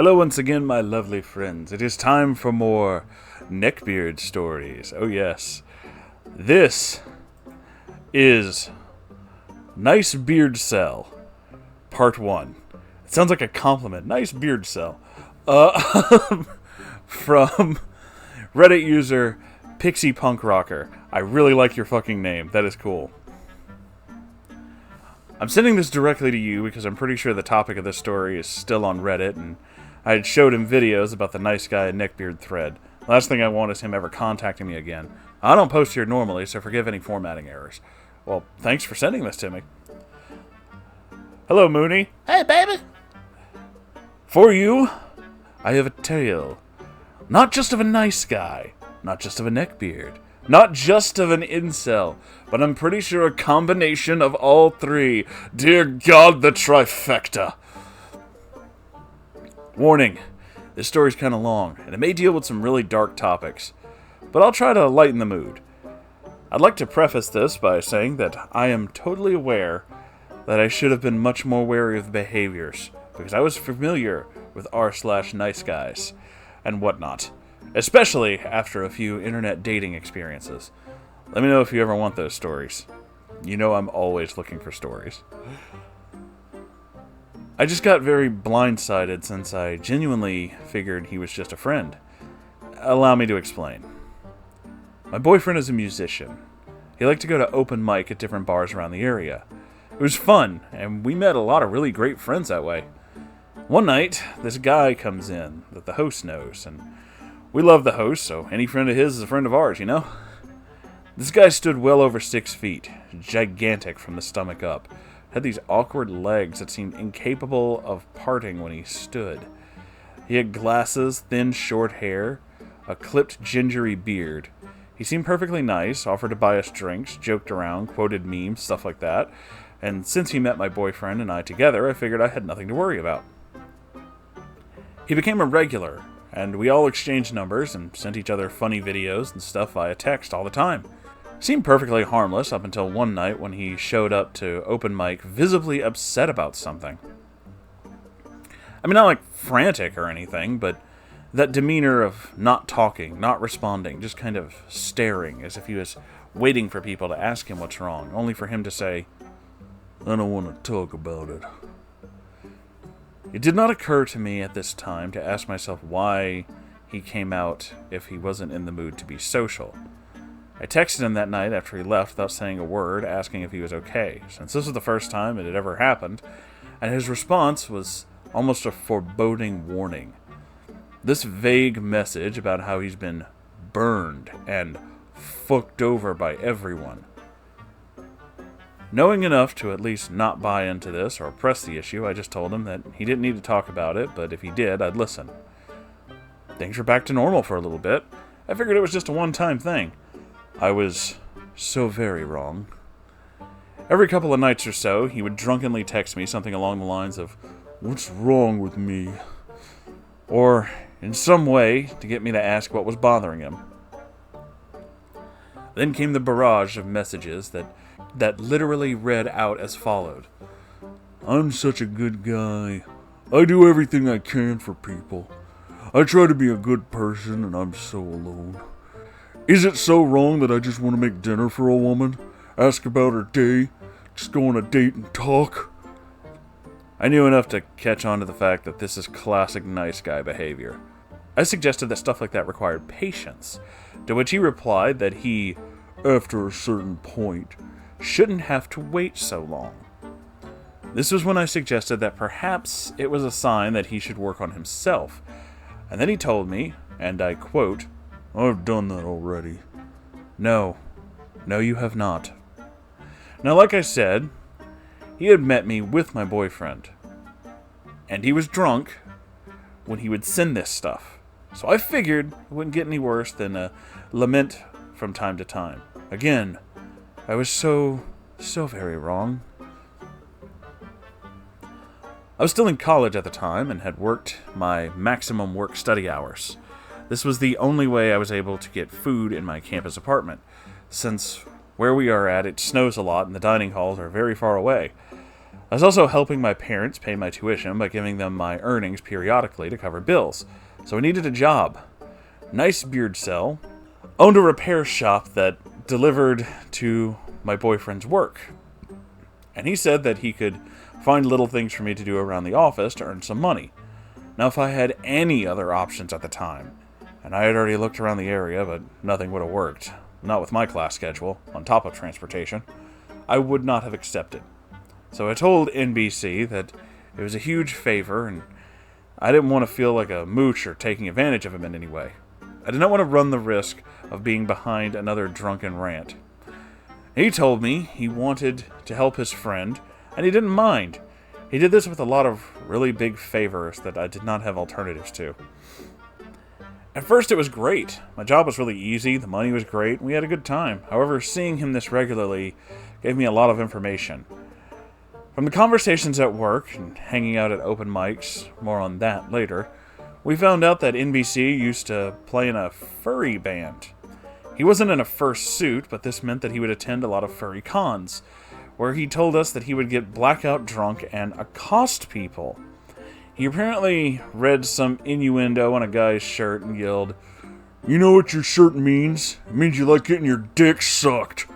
Hello once again, my lovely friends. It is time for more Neckbeard stories. Oh yes. This is NiceBeardCel, Part 1. It sounds like a compliment. NiceBeardCel. From Reddit user Pixie Punk Rocker. I really like your fucking name. That is cool. I'm sending this directly to you because I'm pretty sure the topic of this story is still on Reddit, and I had showed him videos about the nice guy Neckbeard thread. Last thing I want is him ever contacting me again. I don't post here normally, so forgive any formatting errors. Well, thanks for sending this to me. Hello, Mooney. Hey, baby. For you, I have a tale. Not just of a nice guy, not just of a neckbeard, not just of an incel, but I'm pretty sure a combination of all three. Dear God, the trifecta. Warning, this story's kind of long, and it may deal with some really dark topics, but I'll try to lighten the mood. I'd like to preface this by saying that I am totally aware that I should have been much more wary of behaviors, because I was familiar with r/nice guys and whatnot, especially after a few internet dating experiences. Let me know if you ever want those stories. You know I'm always looking for stories. I just got very blindsided since I genuinely figured he was just a friend. Allow me to explain. My boyfriend is a musician. He liked to go to open mic at different bars around the area. It was fun, and we met a lot of really great friends that way. One night, this guy comes in that the host knows, and we love the host, so any friend of his is a friend of ours, you know? This guy stood well over 6 feet, gigantic from the stomach up, had these awkward legs that seemed incapable of parting when he stood. He had glasses, thin, short hair, a clipped, gingery beard. He seemed perfectly nice, offered to buy us drinks, joked around, quoted memes, stuff like that. And since he met my boyfriend and I together, I figured I had nothing to worry about. He became a regular, and we all exchanged numbers and sent each other funny videos and stuff via text all the time. Seemed perfectly harmless up until one night when he showed up to open mic visibly upset about something. I mean, not like frantic or anything, but that demeanor of not talking, not responding, just kind of staring as if he was waiting for people to ask him what's wrong, only for him to say, "I don't want to talk about it." It did not occur to me at this time to ask myself why he came out if he wasn't in the mood to be social. I texted him that night after he left without saying a word, asking if he was okay, since this was the first time it had ever happened, and his response was almost a foreboding warning. This vague message about how he's been burned and fucked over by everyone. Knowing enough to at least not buy into this or press the issue, I just told him that he didn't need to talk about it, but if he did, I'd listen. Things were back to normal for a little bit. I figured it was just a one-time thing. I was so very wrong. Every couple of nights or so, he would drunkenly text me something along the lines of, "What's wrong with me?" Or in some way to get me to ask what was bothering him. Then came the barrage of messages that literally read out as followed. "I'm such a good guy. I do everything I can for people. I try to be a good person and I'm so alone. Is it so wrong that I just want to make dinner for a woman? Ask about her day? Just go on a date and talk?" I knew enough to catch on to the fact that this is classic nice guy behavior. I suggested that stuff like that required patience, to which he replied that he, after a certain point, shouldn't have to wait so long. This was when I suggested that perhaps it was a sign that he should work on himself, and then he told me, and I quote, "I've done that already." No, you have not. Now, like I said, he had met me with my boyfriend, and he was drunk when he would send this stuff. So I figured it wouldn't get any worse than a lament from time to time. Again, I was so very wrong. I was still in college at the time and had worked my maximum work-study hours. This was the only way I was able to get food in my campus apartment, since where we are at, it snows a lot and the dining halls are very far away. I was also helping my parents pay my tuition by giving them my earnings periodically to cover bills, so I needed a job. NiceBeardCel owned a repair shop that delivered to my boyfriend's work, and he said that he could find little things for me to do around the office to earn some money. Now, if I had any other options at the time, and I had already looked around the area, but nothing would have worked, not with my class schedule, on top of transportation, I would not have accepted. So I told NBC that it was a huge favor, and I didn't want to feel like a mooch or taking advantage of him in any way. I did not want to run the risk of being behind another drunken rant. He told me he wanted to help his friend, and he didn't mind. He did this with a lot of really big favors that I did not have alternatives to. At first it was great. My job was really easy, the money was great, and we had a good time. However, seeing him this regularly gave me a lot of information. From the conversations at work and hanging out at open mics, more on that later, we found out that NBC used to play in a furry band. He wasn't in a fursuit, but this meant that he would attend a lot of furry cons, where he told us that he would get blackout drunk and accost people. He apparently read some innuendo on a guy's shirt and yelled, "You know what your shirt means? It means you like getting your dick sucked."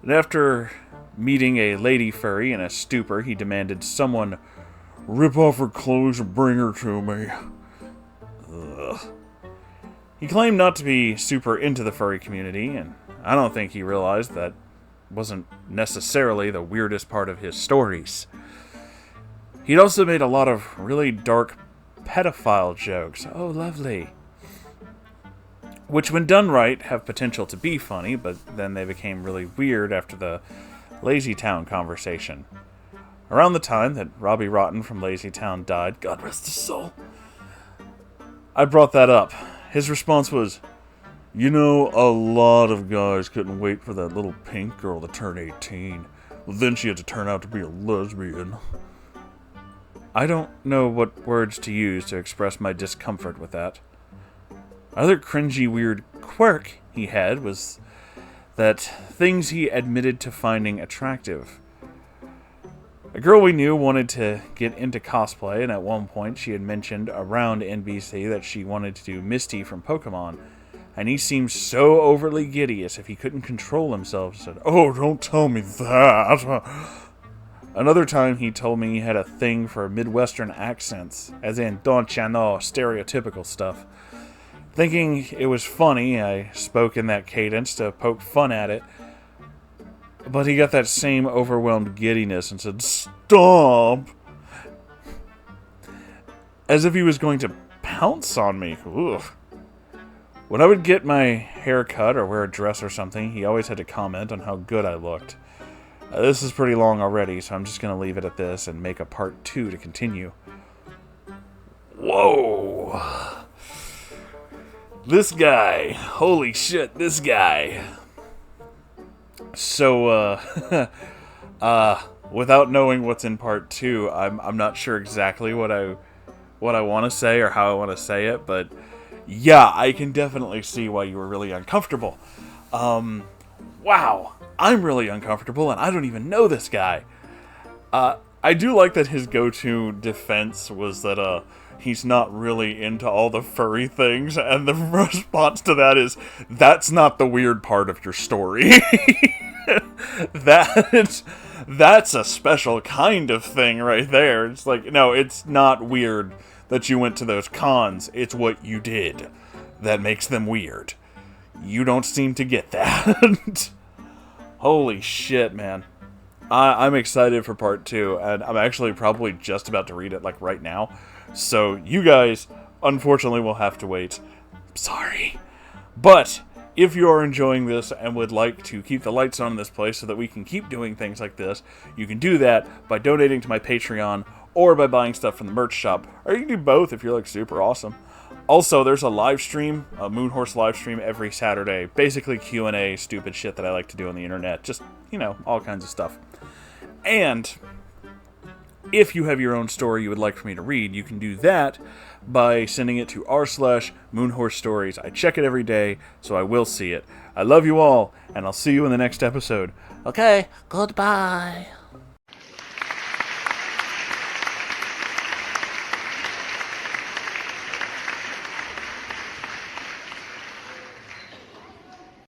And after meeting a lady furry in a stupor, he demanded someone rip off her clothes and bring her to me. Ugh. He claimed not to be super into the furry community, and I don't think he realized that wasn't necessarily the weirdest part of his stories. He'd also made a lot of really dark pedophile jokes. Oh, lovely. Which, when done right, have potential to be funny, but then they became really weird after the Lazy Town conversation. Around the time that Robbie Rotten from Lazy Town died, God rest his soul, I brought that up. His response was, "You know, a lot of guys couldn't wait for that little pink girl to turn 18. Well, then she had to turn out to be a lesbian." I don't know what words to use to express my discomfort with that. Other cringy weird quirk he had was that things he admitted to finding attractive. A girl we knew wanted to get into cosplay, and at one point she had mentioned around NBC that she wanted to do Misty from Pokemon, and he seemed so overly giddy as if he couldn't control himself and said, "Oh, don't tell me that." Another time he told me he had a thing for Midwestern accents, as in don't ya know, stereotypical stuff. Thinking it was funny, I spoke in that cadence to poke fun at it, but he got that same overwhelmed giddiness and said, "Stop!" As if he was going to pounce on me. Ugh. When I would get my hair cut or wear a dress or something, he always had to comment on how good I looked. This is pretty long already, so I'm just going to leave it at this and make a part 2 to continue. Whoa! This guy. Holy shit, this guy. So, without knowing what's in part 2, I'm not sure exactly what I want to say or how I want to say it, but yeah, I can definitely see why you were really uncomfortable. Wow, I'm really uncomfortable, and I don't even know this guy. I do like that his go-to defense was that, he's not really into all the furry things, and the response to that is, that's not the weird part of your story. That's a special kind of thing right there. It's like, no, it's not weird that you went to those cons. It's what you did that makes them weird. You don't seem to get that. Holy shit, man. I'm excited for part 2, and I'm actually probably just about to read it, like, right now. So, you guys, unfortunately, will have to wait. Sorry. But, if you are enjoying this and would like to keep the lights on in this place so that we can keep doing things like this, you can do that by donating to my Patreon or by buying stuff from the merch shop. Or you can do both if you're, like, super awesome. Also, there's a live stream, a Moonhorse live stream every Saturday. Basically Q&A, stupid shit that I like to do on the internet. Just, you know, all kinds of stuff. And if you have your own story you would like for me to read, you can do that by sending it to r/Moonhorse Stories. I check it every day, so I will see it. I love you all, and I'll see you in the next episode. Okay, goodbye.